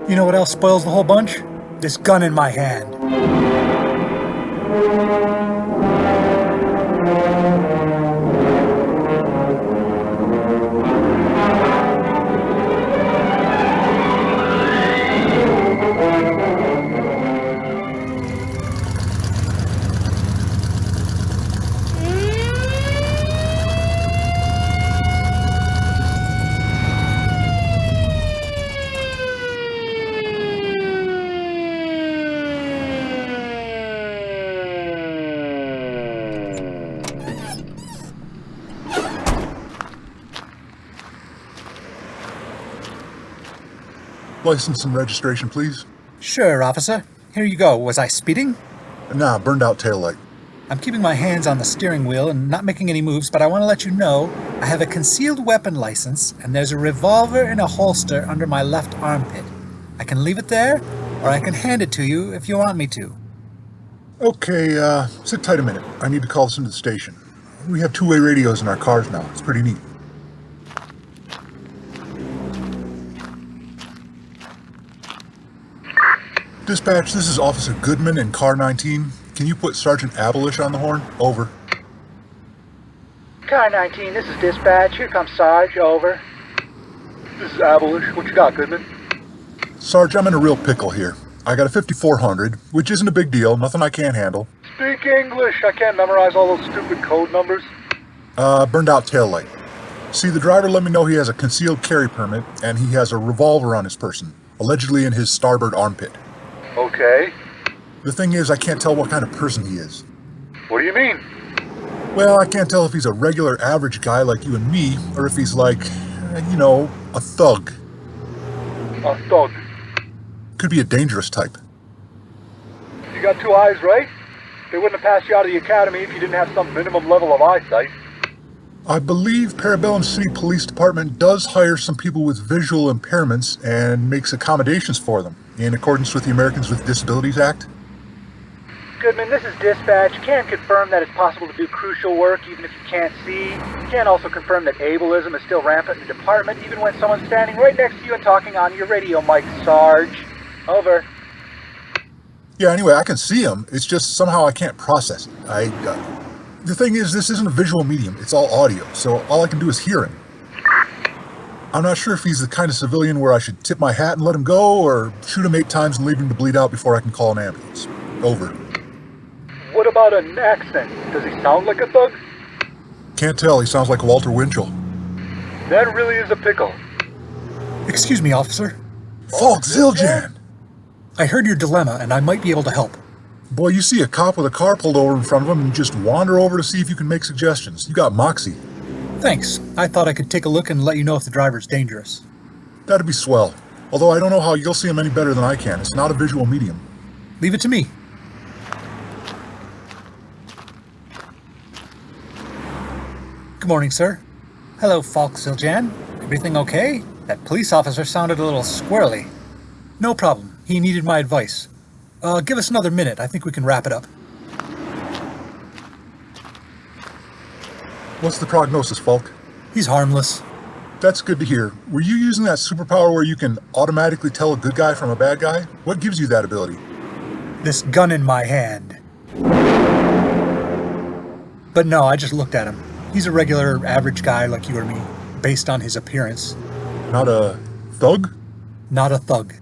You know what else spoils the whole bunch? This gun in my hand. License and registration, please. Sure, officer. Here you go. Was I speeding? Nah, burned out taillight. I'm keeping my hands on the steering wheel and not making any moves, but I want to let you know I have a concealed weapon license, and there's a revolver in a holster under my left armpit. I can leave it there, or I can hand it to you if you want me to. Okay, sit tight a minute. I need to call this into the station. We have two-way radios in our cars now. It's pretty neat. Dispatch, this is Officer Goodman in Car 19. Can you put Sergeant Abelish on the horn? Over. Car 19, this is dispatch. Here comes Sarge. Over. This is Abelish. What you got, Goodman? Sarge, I'm in a real pickle here. I got a 5400, which isn't a big deal, nothing I can't handle. Speak English. I can't memorize all those stupid code numbers. Burned out taillight. See, the driver let me know he has a concealed carry permit, and he has a revolver on his person, allegedly in his starboard armpit. Okay. The thing is, I can't tell what kind of person he is. What do you mean? Well, I can't tell if he's a regular average guy like you and me, or if he's like, you know, a thug. A thug. Could be a dangerous type. You got two eyes, right? They wouldn't have passed you out of the academy if you didn't have some minimum level of eyesight. I believe Parabellum City Police Department does hire some people with visual impairments and makes accommodations for them, in accordance with the Americans with Disabilities Act. Goodman, this is dispatch. Can confirm that it's possible to do crucial work even if you can't see. Can also confirm that ableism is still rampant in the department even when someone's standing right next to you and talking on your radio mic, Sarge. Over. Yeah, anyway, I can see him. It's just somehow I can't process it. The thing is, this isn't a visual medium. It's all audio, so all I can do is hear him. I'm not sure if he's the kind of civilian where I should tip my hat and let him go, or shoot him 8 times and leave him to bleed out before I can call an ambulance. Over. What about an accent? Does he sound like a thug? Can't tell. He sounds like Walter Winchell. That really is a pickle. Excuse me, officer. Falk, Zildjian! I heard your dilemma, and I might be able to help. Boy, you see a cop with a car pulled over in front of him and just wander over to see if you can make suggestions. You got moxie. Thanks. I thought I could take a look and let you know if the driver's dangerous. That'd be swell. Although I don't know how you'll see him any better than I can. It's not a visual medium. Leave it to me. Good morning, sir. Hello, Falk Zildjian. Everything okay? That police officer sounded a little squirrely. No problem. He needed my advice. Give us another minute. I think we can wrap it up. What's the prognosis, Falk? He's harmless. That's good to hear. Were you using that superpower where you can automatically tell a good guy from a bad guy? What gives you that ability? This gun in my hand. But no, I just looked at him. He's a regular, average guy like you or me, based on his appearance. Not a thug? Not a thug.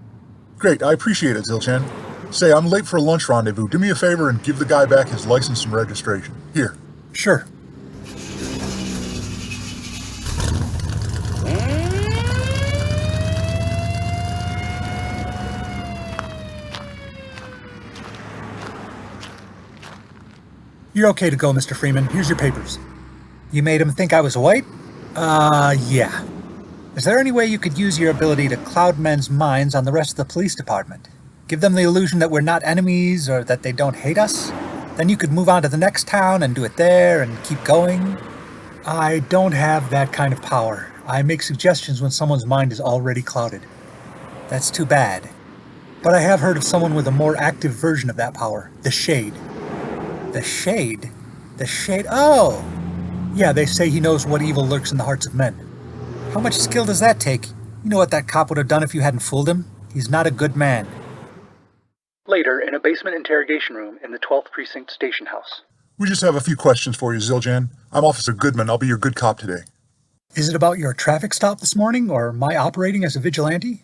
Great, I appreciate it, Zildjian. Say, I'm late for a lunch rendezvous. Do me a favor and give the guy back his license and registration. Here. Sure. You're okay to go, Mr. Freeman. Here's your papers. You made him think I was white? Yeah. Is there any way you could use your ability to cloud men's minds on the rest of the police department? Give them the illusion that we're not enemies or that they don't hate us? Then you could move on to the next town and do it there and keep going? I don't have that kind of power. I make suggestions when someone's mind is already clouded. That's too bad. But I have heard of someone with a more active version of that power, the Shade. The Shade? The Shade? Oh! Yeah, they say he knows what evil lurks in the hearts of men. How much skill does that take? You know what that cop would have done if you hadn't fooled him? He's not a good man. Later, in a basement interrogation room in the 12th Precinct station house. We just have a few questions for you, Zildjian. I'm Officer Goodman. I'll be your good cop today. Is it about your traffic stop this morning, or my operating as a vigilante?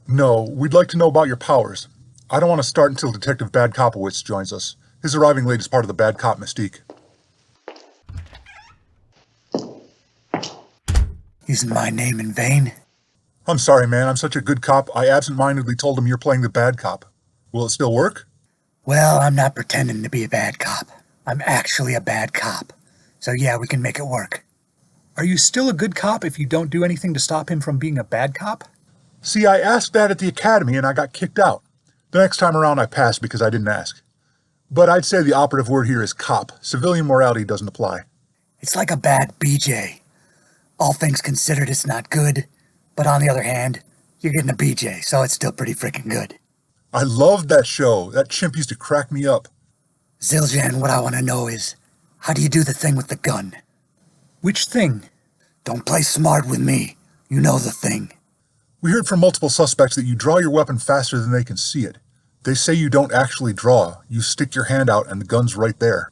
No, we'd like to know about your powers. I don't want to start until Detective Bad Kopowitz joins us. His arriving late is part of the bad cop mystique. Using my name in vain? I'm sorry, man. I'm such a good cop, I absent-mindedly told him you're playing the bad cop. Will it still work? Well, I'm not pretending to be a bad cop. I'm actually a bad cop. So yeah, we can make it work. Are you still a good cop if you don't do anything to stop him from being a bad cop? See, I asked that at the academy and I got kicked out. The next time around I passed because I didn't ask. But I'd say the operative word here is cop. Civilian morality doesn't apply. It's like a bad BJ. All things considered, it's not good. But on the other hand, you're getting a BJ, so it's still pretty freaking good. I loved that show. That chimp used to crack me up. Zildjian, what I want to know is, how do you do the thing with the gun? Which thing? Don't play smart with me. You know the thing. We heard from multiple suspects that you draw your weapon faster than they can see it. They say you don't actually draw. You stick your hand out and the gun's right there.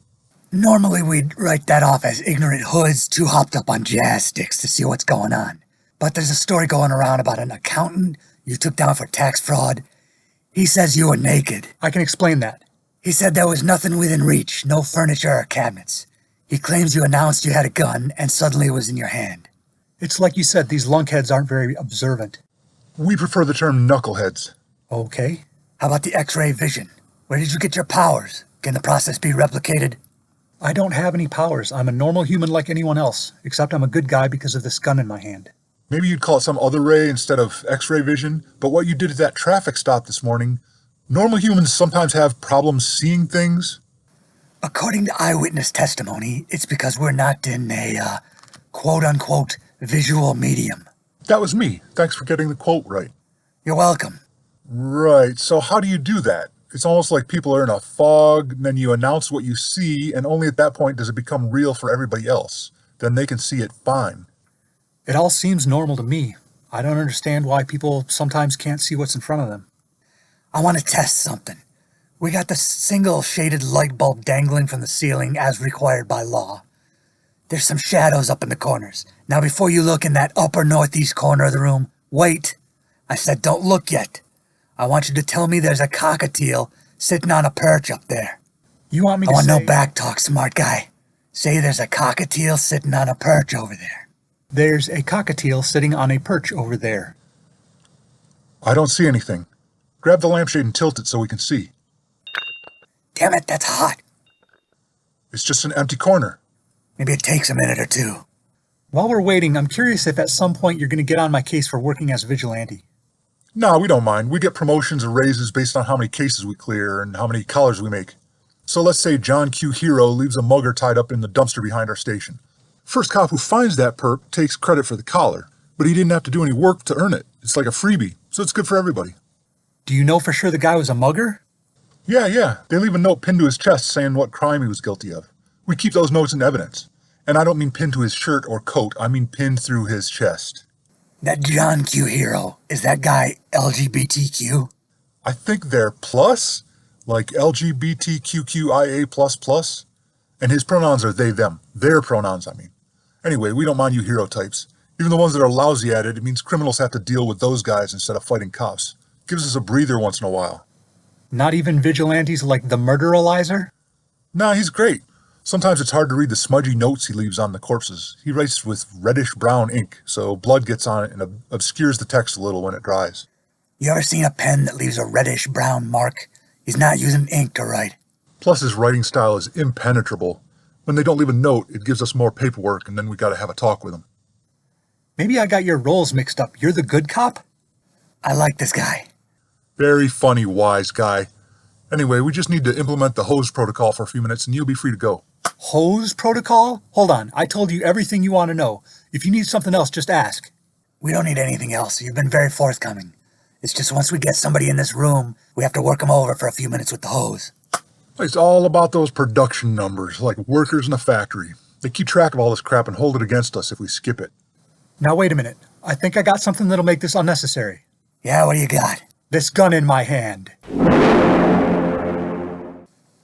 Normally we'd write that off as ignorant hoods too hopped up on jazz sticks to see what's going on. But there's a story going around about an accountant you took down for tax fraud. He says you were naked. I can explain that. He said there was nothing within reach, no furniture or cabinets. He claims you announced you had a gun and suddenly it was in your hand. It's like you said, these lunkheads aren't very observant. We prefer the term knuckleheads. Okay. How about the X-ray vision? Where did you get your powers? Can the process be replicated? I don't have any powers. I'm a normal human like anyone else, except I'm a good guy because of this gun in my hand. Maybe you'd call it some other ray instead of X-ray vision, but what you did at that traffic stop this morning, normal humans sometimes have problems seeing things. According to eyewitness testimony, it's because we're not in a, quote-unquote, visual medium. That was me. Thanks for getting the quote right. You're welcome. Right, so how do you do that? It's almost like people are in a fog, and then you announce what you see, and only at that point does it become real for everybody else. Then they can see it fine. It all seems normal to me. I don't understand why people sometimes can't see what's in front of them. I want to test something. We got the single shaded light bulb dangling from the ceiling as required by law. There's some shadows up in the corners. Now before you look in that upper northeast corner of the room, wait. I said don't look yet. I want you to tell me there's a cockatiel sitting on a perch up there. You want me to say... I want no back talk, smart guy. Say there's a cockatiel sitting on a perch over there. There's a cockatiel sitting on a perch over there. I don't see anything. Grab the lampshade and tilt it so we can see. Damn it, that's hot. It's just an empty corner. Maybe it takes a minute or two. While we're waiting, I'm curious if at some point you're going to get on my case for working as a vigilante. No, we don't mind. We get promotions or raises based on how many cases we clear and how many collars we make. So let's say John Q. Hero leaves a mugger tied up in the dumpster behind our station. First cop who finds that perp takes credit for the collar, but he didn't have to do any work to earn it. It's like a freebie, so it's good for everybody. Do you know for sure the guy was a mugger? Yeah. They leave a note pinned to his chest saying what crime he was guilty of. We keep those notes in evidence. And I don't mean pinned to his shirt or coat, I mean pinned through his chest. That John Q. Hero, is that guy LGBTQ? I think they're plus, like LGBTQIA++. And his pronouns are they, them. Their pronouns, I mean. Anyway, we don't mind you hero types. Even the ones that are lousy at it, it means criminals have to deal with those guys instead of fighting cops. Gives us a breather once in a while. Not even vigilantes like the murderalizer? Nah, he's great. Sometimes it's hard to read the smudgy notes he leaves on the corpses. He writes with reddish-brown ink, so blood gets on it and obscures the text a little when it dries. You ever seen a pen that leaves a reddish-brown mark? He's not using ink to write. Plus his writing style is impenetrable. When they don't leave a note, it gives us more paperwork, and then we gotta have a talk with him. Maybe I got your roles mixed up. You're the good cop? I like this guy. Very funny, wise guy. Anyway, we just need to implement the hose protocol for a few minutes, and you'll be free to go. Hose protocol? Hold on. I told you everything you want to know. If you need something else, just ask. We don't need anything else. You've been very forthcoming. It's just once we get somebody in this room, we have to work them over for a few minutes with the hose. It's all about those production numbers, like workers in a factory. They keep track of all this crap and hold it against us if we skip it. Now wait a minute. I think I got something that'll make this unnecessary. Yeah, what do you got? This gun in my hand.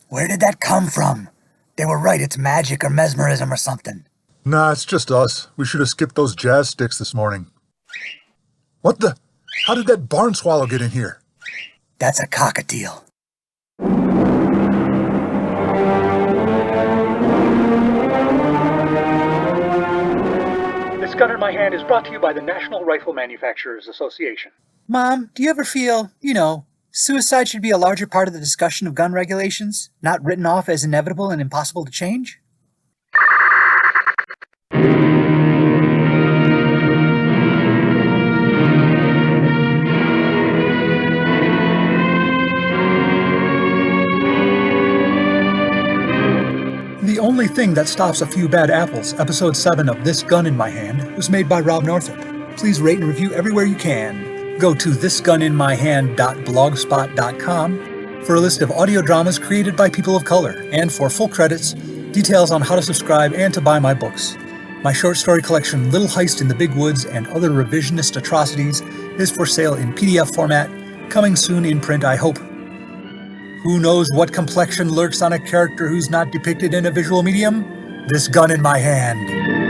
Where did that come from? They were right, it's magic or mesmerism or something. Nah, it's just us. We should have skipped those jazz sticks this morning. What the? How did that barn swallow get in here? That's a cockatiel. This gun in my hand is brought to you by the National Rifle Manufacturers Association. Mom, do you ever feel, suicide should be a larger part of the discussion of gun regulations, not written off as inevitable and impossible to change? The Only Thing That Stops a Few Bad Apples, Episode 7 of This Gun in My Hand, was made by Rob Northup. Please rate and review everywhere you can. Go to thisguninmyhand.blogspot.com for a list of audio dramas created by people of color, and for full credits, details on how to subscribe and to buy my books. My short story collection, Little Heist in the Big Woods and Other Revisionist Atrocities, is for sale in PDF format, coming soon in print, I hope. Who knows what complexion lurks on a character who's not depicted in a visual medium? This gun in my hand.